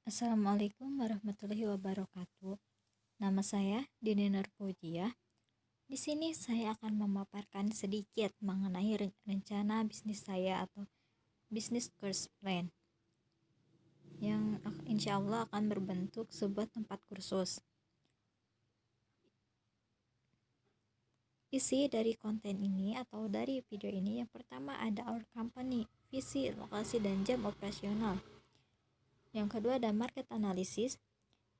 Assalamualaikum warahmatullahi wabarakatuh. Nama saya Dini Nurpujiah. Di sini saya akan memaparkan sedikit mengenai rencana bisnis saya atau bisnis course plan yang insya Allah akan berbentuk sebuah tempat kursus. Isi dari konten ini atau dari video ini, yang pertama ada our company, visi, lokasi, dan jam operasional. Yang kedua ada market analysis.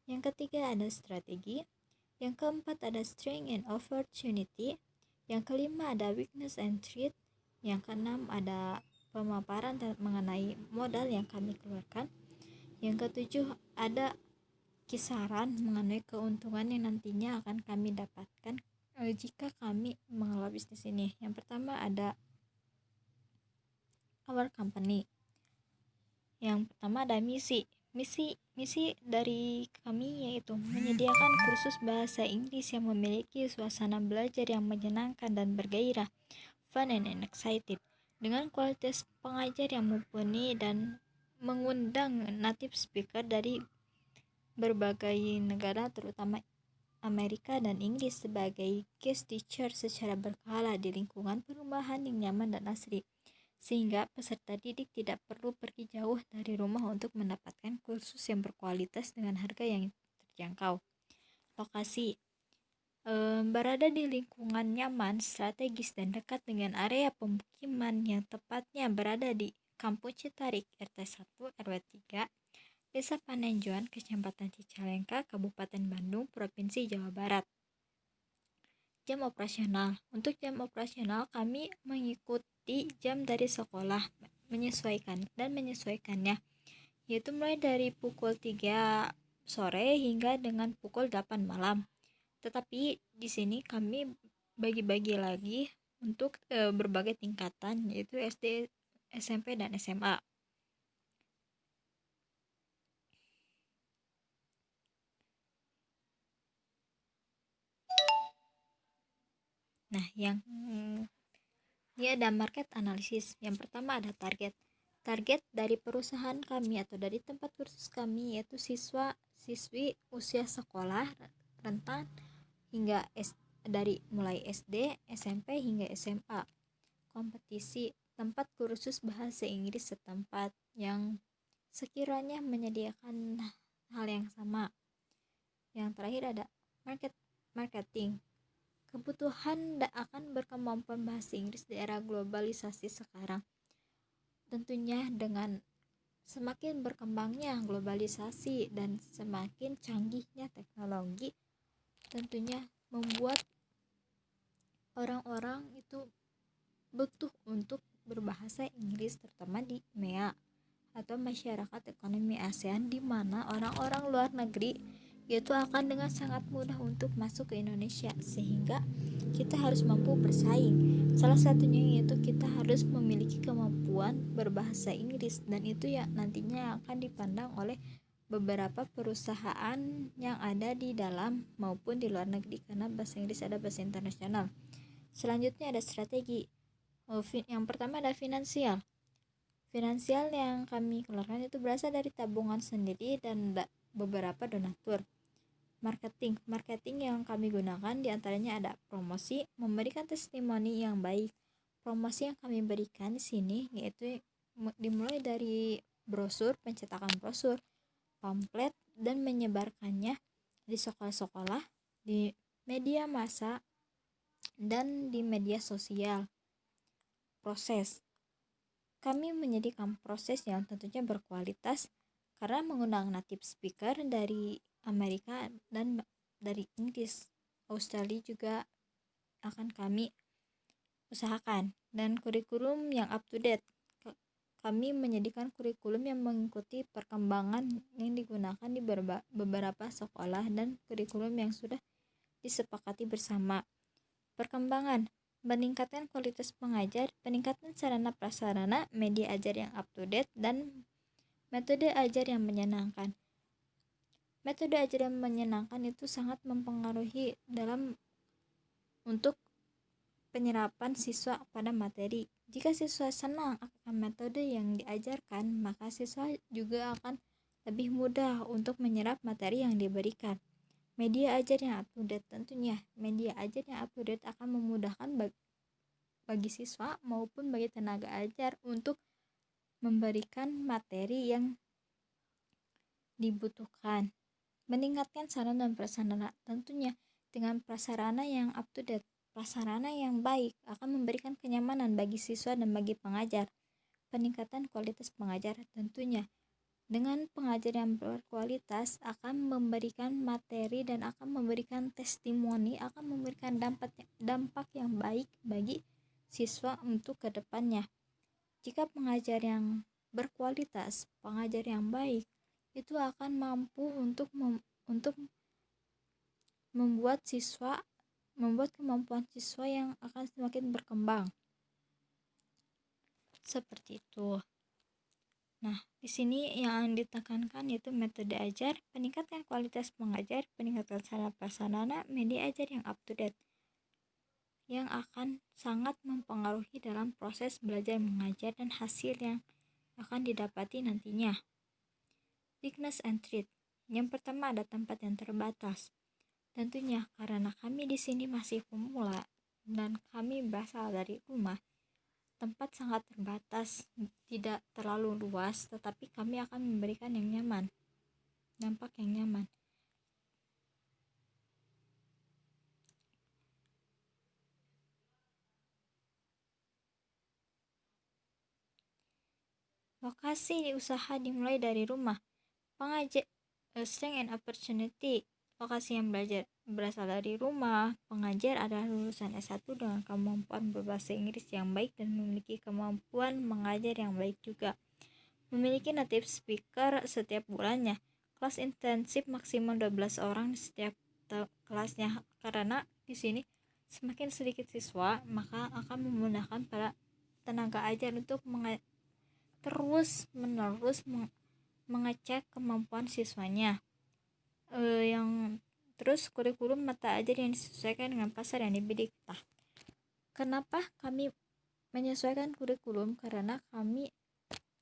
Yang ketiga ada strategi. Yang keempat ada strength and opportunity. Yang kelima ada weakness and threat. Yang keenam ada pemaparan mengenai modal yang kami keluarkan. Yang ketujuh ada kisaran mengenai keuntungan yang nantinya akan kami dapatkan jika kami mengelola bisnis ini. Yang pertama ada our company. Yang pertama ada misi dari kami, yaitu menyediakan kursus bahasa Inggris yang memiliki suasana belajar yang menyenangkan dan bergairah, fun and excited, dengan kualitas pengajar yang mumpuni dan mengundang native speaker dari berbagai negara terutama Amerika dan Inggris sebagai guest teacher secara berkala di lingkungan perumahan yang nyaman dan asri, sehingga peserta didik tidak perlu pergi jauh dari rumah untuk mendapatkan kursus yang berkualitas dengan harga yang terjangkau. Lokasi berada di lingkungan nyaman, strategis, dan dekat dengan area pemukiman yang tepatnya berada di Kampung Citarik, RT 1 RW 3, Desa Panenjuan, Kecamatan Cicalengka, Kabupaten Bandung, Provinsi Jawa Barat. Jam operasional. Untuk jam operasional kami mengikuti jam dari sekolah, menyesuaikannya, yaitu mulai dari pukul 3 sore hingga dengan pukul 8 malam. Tetapi di sini kami bagi-bagi lagi untuk berbagai tingkatan, yaitu SD, SMP, dan SMA. Nah, ini ada market analysis. Yang pertama ada target. Target dari perusahaan kami atau dari tempat kursus kami yaitu siswa-siswi usia sekolah rentan hingga dari mulai SD, SMP hingga SMA. Kompetisi tempat kursus bahasa Inggris setempat yang sekiranya menyediakan hal yang sama. Yang terakhir ada marketing. Kebutuhan akan berkemampuan bahasa Inggris di era globalisasi sekarang. Tentunya dengan semakin berkembangnya globalisasi dan semakin canggihnya teknologi, tentunya membuat orang-orang itu butuh untuk berbahasa Inggris, terutama di MEA atau masyarakat ekonomi ASEAN, di mana orang-orang luar negeri itu akan dengan sangat mudah untuk masuk ke Indonesia, sehingga kita harus mampu bersaing. Salah satunya yaitu kita harus memiliki kemampuan berbahasa Inggris, dan itu ya nantinya akan dipandang oleh beberapa perusahaan yang ada di dalam maupun di luar negeri, karena bahasa Inggris ada bahasa internasional. Selanjutnya ada strategi. Yang pertama ada finansial yang kami keluarkan itu berasal dari tabungan sendiri dan beberapa donatur. Marketing yang kami gunakan diantaranya ada promosi, memberikan testimoni yang baik. Promosi yang kami berikan di sini yaitu dimulai dari brosur, pencetakan brosur, pamflet, dan menyebarkannya di sekolah-sekolah, di media massa, dan di media sosial. Proses kami menjadikan proses yang tentunya berkualitas karena mengundang native speaker dari Amerika dan dari Inggris. Australia juga akan kami usahakan, dan kurikulum yang up to date. Kami menyediakan kurikulum yang mengikuti perkembangan yang digunakan di beberapa sekolah dan kurikulum yang sudah disepakati bersama. Perkembangan meningkatkan kualitas pengajar, peningkatan sarana prasarana, media ajar yang up to date, dan metode ajar yang menyenangkan. Metode ajar yang menyenangkan itu sangat mempengaruhi dalam untuk penyerapan siswa pada materi. Jika siswa senang akan metode yang diajarkan, maka siswa juga akan lebih mudah untuk menyerap materi yang diberikan. Media ajar yang up to date, tentunya media ajar yang up to date akan memudahkan bagi siswa maupun bagi tenaga ajar untuk memberikan materi yang dibutuhkan. Meningkatkan sarana dan prasarana, tentunya dengan prasarana yang up to date, prasarana yang baik akan memberikan kenyamanan bagi siswa dan bagi pengajar. Peningkatan kualitas pengajar, tentunya dengan pengajar yang berkualitas akan memberikan materi dan akan memberikan testimoni, akan memberikan dampak yang baik bagi siswa untuk kedepannya. Jika pengajar yang berkualitas, pengajar yang baik, itu akan mampu untuk membuat kemampuan siswa yang akan semakin berkembang. Seperti itu. Nah, di sini yang ditekankan yaitu metode ajar, peningkatkan kualitas pengajar, peningkatan sarana prasarana, media ajar yang up to date, yang akan sangat mempengaruhi dalam proses belajar mengajar dan hasil yang akan didapati nantinya. Weakness and threat. Yang pertama ada tempat yang terbatas. Tentunya karena kami di sini masih pemula dan kami berasal dari rumah, tempat sangat terbatas, tidak terlalu luas, tetapi kami akan memberikan yang nyaman, dampak yang nyaman. Lokasi usaha dimulai dari rumah. Pengajar strength and opportunity. Lokasi yang belajar berasal dari rumah. Pengajar adalah lulusan S1 dengan kemampuan berbahasa Inggris yang baik dan memiliki kemampuan mengajar yang baik juga. Memiliki native speaker setiap bulannya. Kelas intensif maksimal 12 orang di setiap kelasnya, karena di sini semakin sedikit siswa maka akan memudahkan para tenaga ajar untuk terus menerus mengecek kemampuan siswanya. Yang terus kurikulum mata ajar yang disesuaikan dengan pasar yang dibidik. Nah, kenapa kami menyesuaikan kurikulum? Karena kami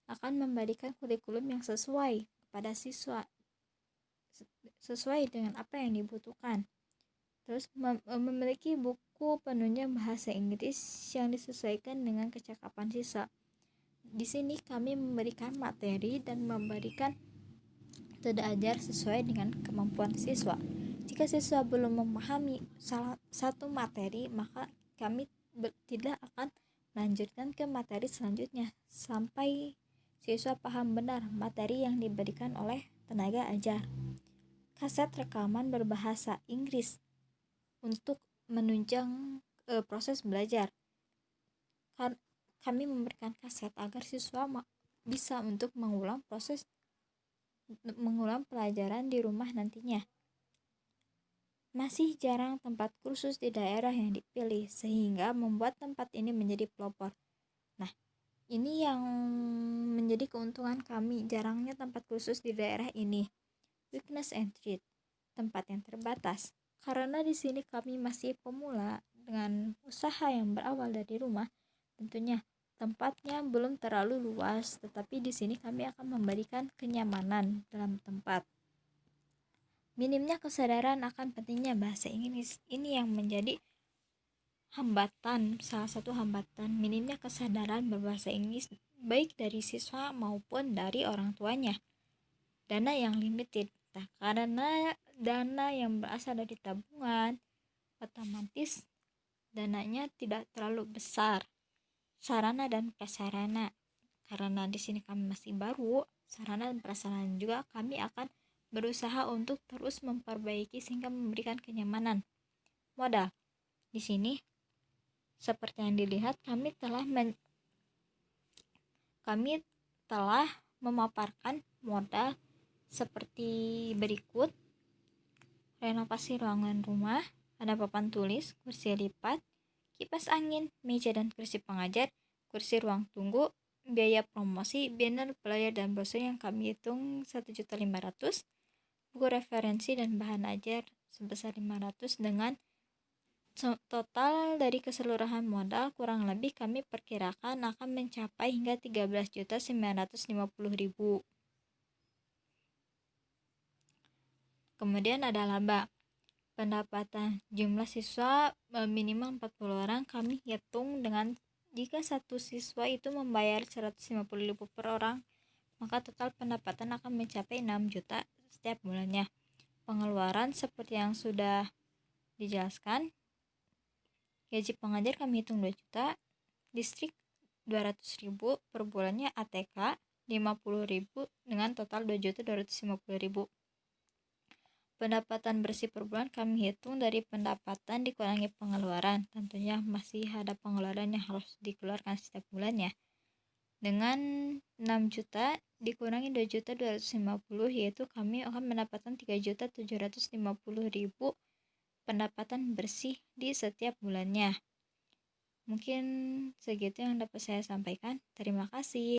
akan memberikan kurikulum yang sesuai kepada siswa, sesuai dengan apa yang dibutuhkan. Terus memiliki buku penunjang bahasa Inggris yang disesuaikan dengan kecakapan siswa. Di sini kami memberikan materi dan memberikan metode ajar sesuai dengan kemampuan siswa. Jika siswa belum memahami salah satu materi, maka kami tidak akan melanjutkan ke materi selanjutnya sampai siswa paham benar materi yang diberikan oleh tenaga ajar. Kaset rekaman berbahasa Inggris untuk menunjang proses belajar. Kami memberikan kaset agar siswa bisa untuk mengulang pelajaran di rumah nantinya. Masih jarang tempat kursus di daerah yang dipilih sehingga membuat tempat ini menjadi pelopor. Nah, ini yang menjadi keuntungan kami, jarangnya tempat kursus di daerah ini. Weakness and threat. Tempat yang terbatas. Karena di sini kami masih pemula dengan usaha yang berawal dari rumah, tentunya tempatnya belum terlalu luas, tetapi di sini kami akan memberikan kenyamanan dalam tempat. Minimnya kesadaran akan pentingnya bahasa Inggris. Ini yang menjadi hambatan, salah satu hambatan, minimnya kesadaran berbahasa Inggris baik dari siswa maupun dari orang tuanya. Dana yang limited. Nah, karena dana yang berasal dari tabungan, otomatis dananya tidak terlalu besar. Sarana dan prasarana, karena di sini kami masih baru, sarana dan prasarana juga kami akan berusaha untuk terus memperbaiki sehingga memberikan kenyamanan. Modal, di sini seperti yang dilihat kami telah memaparkan modal seperti berikut. Renovasi ruangan rumah, ada papan tulis, kursi lipat, kipas angin, meja dan kursi pengajar, kursi ruang tunggu, biaya promosi, banner, flyer dan brosur yang kami hitung 1.500.000, buku referensi dan bahan ajar sebesar 500, dengan total dari keseluruhan modal kurang lebih kami perkirakan akan mencapai hingga 13.950.000. Kemudian ada laba. Pendapatan jumlah siswa minimal 40 orang kami hitung dengan jika satu siswa itu membayar 150.000 per orang, maka total pendapatan akan mencapai 6 juta setiap bulannya. Pengeluaran seperti yang sudah dijelaskan. Gaji pengajar kami hitung 2 juta, listrik 200.000 per bulannya, ATK 50.000 dengan total 2.250.000. Pendapatan bersih per bulan kami hitung dari pendapatan dikurangi pengeluaran. Tentunya masih ada pengeluaran yang harus dikeluarkan setiap bulannya. Dengan 6 juta dikurangi 2.250, yaitu kami akan mendapatkan 3.750.000 pendapatan bersih di setiap bulannya. Mungkin segitu yang dapat saya sampaikan. Terima kasih.